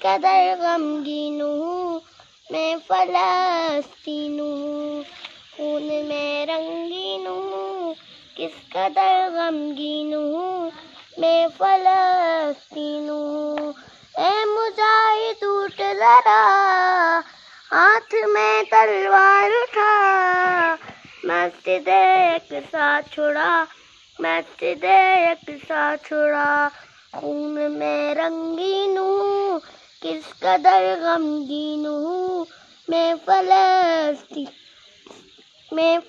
قدر غمگین ہوں میں فلسطین ہوں، خون میں رنگین ہوں کس قدر غمگین ہوں میں فلسطین ہوں۔ اے مجاہد اٹھ ذرا ہاتھ میں تلوار اٹھا، مسجد اقصی چھڑا، مسجد اقصی چھڑا، خون میں رنگین ہوں کس قدر غمگین ہوں میں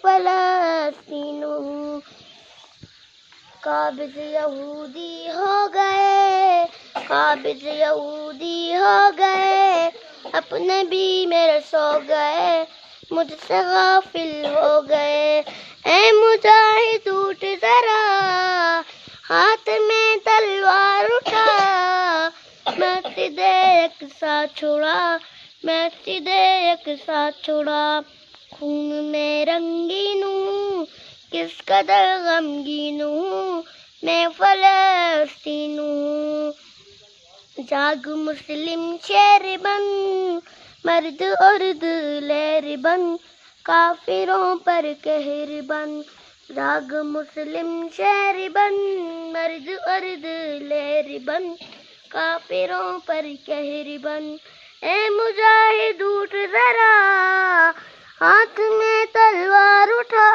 فلسطین ہوں۔ قابض یہودی ہو گئے، قابض یہودی ہو گئے، اپنے بھی میرے سو گئے، مجھ سے غافل ہو گئے۔ اے مجاہد اٹھ ذرا ہاتھ میں تلوار اٹھا، مسجد اقصی چھڑا، مسجد اقصی چھڑا، خون میں رنگین ہوں کس قدر غمگین ہوں میں فلسطین ہوں۔ جاگ مسلم شیر بن، مرد عرد لہر بن، کافروں پر قہر بن، جاگ مسلم شیر بن، مرد عرد لہر بن، کافروں پر قہر بن۔ اے مجاہد اٹھ ذرا ہاتھ میں تلوار اٹھا،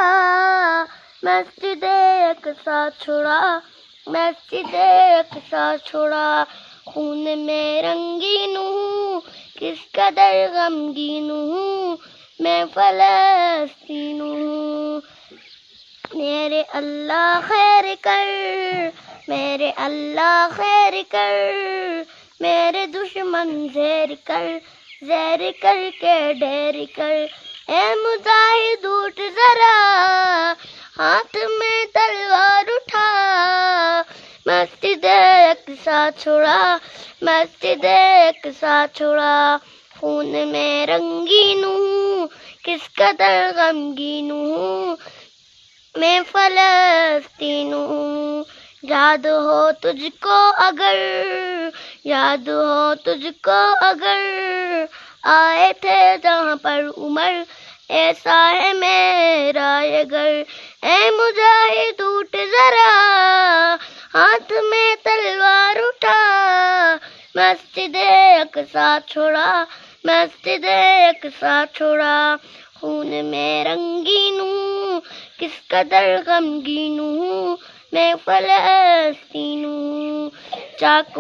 مسجد اقصی چھڑا، مسجد اقصی چھڑا، خون میں رنگین ہوں کس قدر غمگین ہوں میں فلسطین ہوں۔ میرے اللہ خیر کر، میرے اللہ خیر کر، میرے دشمن زیر کر، زیر کر کے ڈھیر کر۔ اے مجاہد اٹھ ذرا ہاتھ میں تلوار اٹھا، مسجد اقصی چھڑا، مسجد اقصی چھڑا، خون میں رنگین ہوں کس قدر غمگین ہوں میں فلسطین ہوں۔ یاد ہو تجھ کو اگر، یاد ہو تجھ کو اگر، آئے تھے جہاں پر عمر، ایسا ہے میرا یہ گھر۔ اے مجاہد اٹھ ذرا ہاتھ میں تلوار اٹھا، مسجد اقصی چھڑا، مسجد اقصی چھڑا، خون میں رنگین ہوں کس قدر غمگین ہوں میں فلسطین ہوں۔ چاک